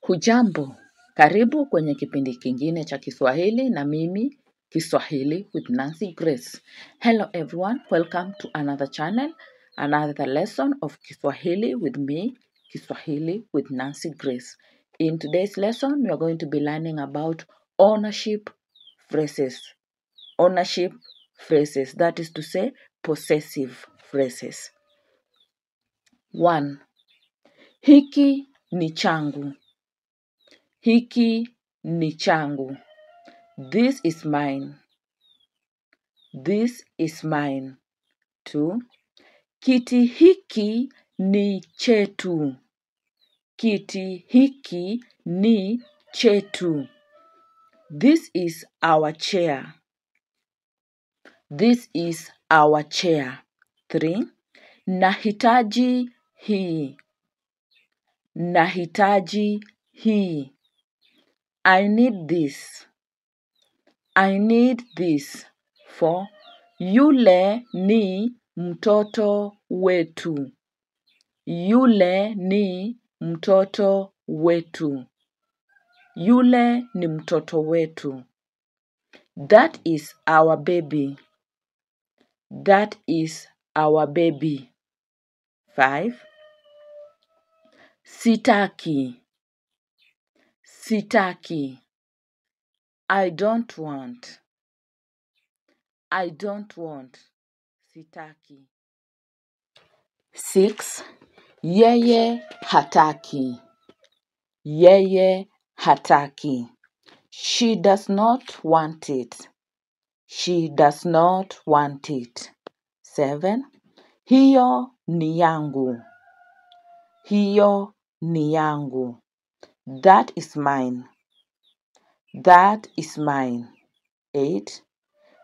Hujambo, karibu kwenye kipindi kingine cha Kiswahili na mimi Kiswahili with Nancy Grace. Hello everyone, welcome to another channel, another lesson of Kiswahili with me, Kiswahili with Nancy Grace. In today's lesson, we are going to be learning about ownership phrases. Ownership phrases, that is to say, possessive phrases. 1. Hiki ni changu. Hiki ni changu. This is mine. This is mine. 2. Kiti hiki ni chetu. Kiti hiki ni chetu. This is our chair. This is our chair. 3. Nahitaji hii. Nahitaji hii. I need this. I need this. 4. Yule ni mtoto wetu. Yule ni mtoto wetu. Yule ni mtoto wetu. That is our baby. That is our baby. 5. Sitaki. Sitaki. I don't want. I don't want. Sitaki. 6. Yeye hataki. Yeye hataki. She does not want it. She does not want it. 7. Hiyo ni yangu. Hiyo ni yangu. That is mine. That is mine. 8.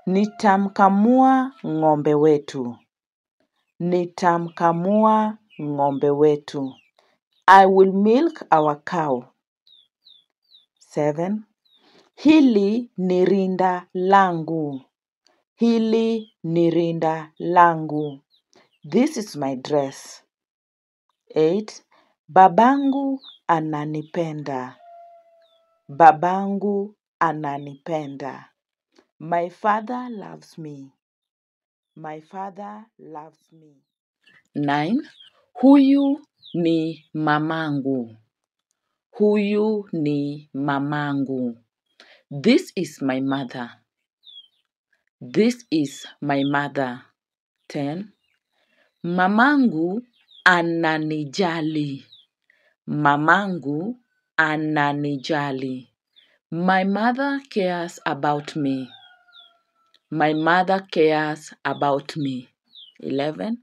Nitamkamua ng'ombe wetu. Nitamkamua ng'ombe wetu. I will milk our cow. 7. Hili ni rinda langu. Hili ni rinda langu. This is my dress. 8. Babangu ananipenda. Babangu ananipenda. My father loves me. My father loves me. 9. Huyu ni mamangu. Huyu ni mamangu. This is my mother. This is my mother. 10. Mamangu ananijali. Mamangu ananijali. My mother cares about me. My mother cares about me. 11.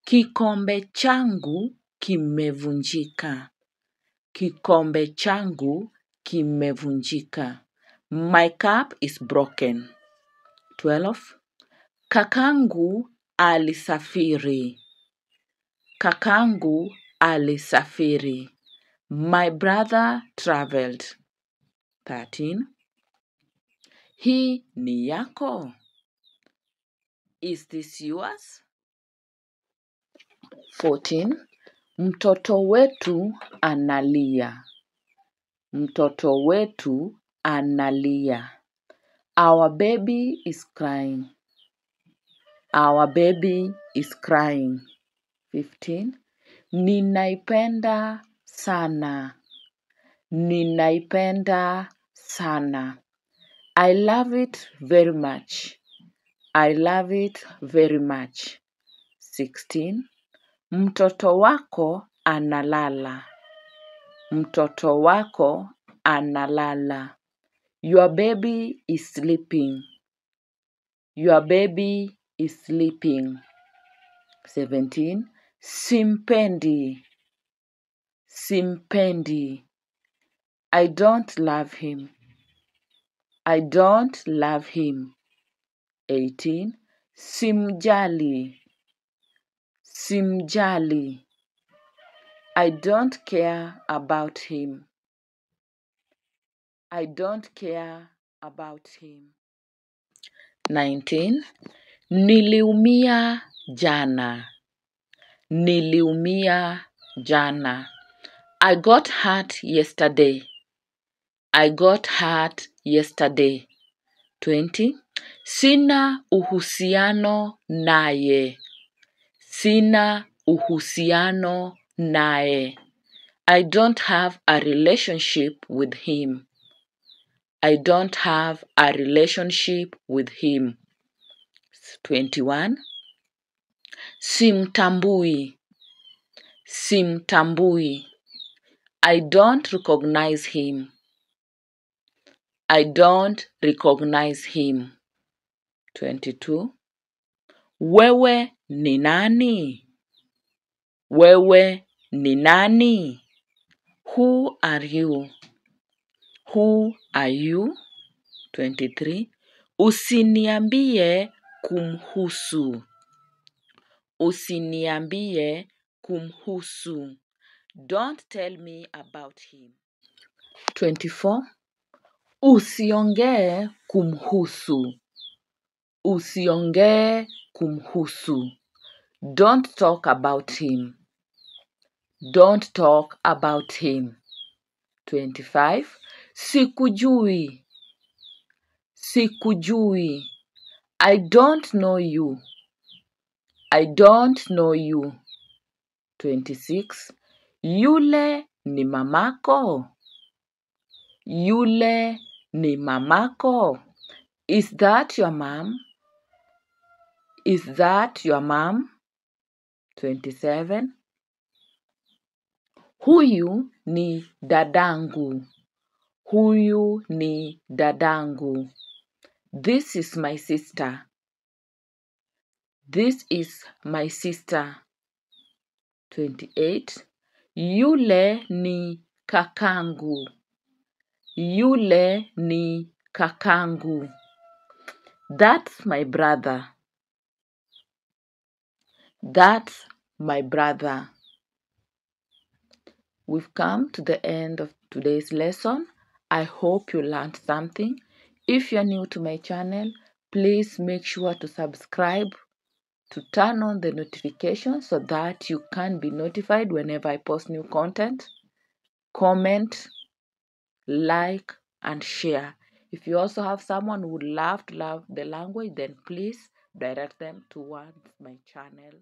Kikombe changu kimevunjika. Kikombe changu kimevunjika. My cup is broken. 12. Kakangu alisafiri. Kakangu alisafiri. My brother traveled. 13. Hii ni yako. Is this yours? 14. Mtoto wetu analia. Mtoto wetu analia. Our baby is crying. Our baby is crying. 15. Ninaipenda sana. Ninaipenda sana. I love it very much. I love it very much. 16. Mtoto wako analala. Mtoto wako analala. Your baby is sleeping. Your baby is sleeping. 17. Simpendi. Simpendi. I don't love him. I don't love him. 18. Simjali. Simjali. I don't care about him. I don't care about him. 19. Niliumia jana. Niliumia jana. I got hurt yesterday. I got hurt yesterday. 20. Sina uhusiano naye. Sina uhusiano naye. I don't have a relationship with him. I don't have a relationship with him. 21. Simtambui. Simtambui. I don't recognize him. I don't recognize him. 22. Wewe ni nani? Wewe ni nani? Who are you? Who are you? 23. Usiniambie kumhusu. Usiniambie kumhusu. Don't tell me about him. 24. Usiongee kumhusu. Usiongee kumhusu. Don't talk about him. Don't talk about him. 25. Sikujui. Sikujui. I don't know you. I don't know you. 26. Yule ni mamako. Yule ni mamako. Is that your mom? Is that your mom? 27. Huyu ni dadangu. Huyu ni dadangu. This is my sister. This is my sister. 28. Yule ni kakangu. Yule ni kakangu. That's my brother. That's my brother. We've come to the end of today's lesson. I hope you learned something. If you're new to my channel, please make sure to subscribe, to turn on the notifications so that you can be notified whenever I post new content. Comment, like, and share. If you also have someone who would love to learn the language, then please direct them towards my channel.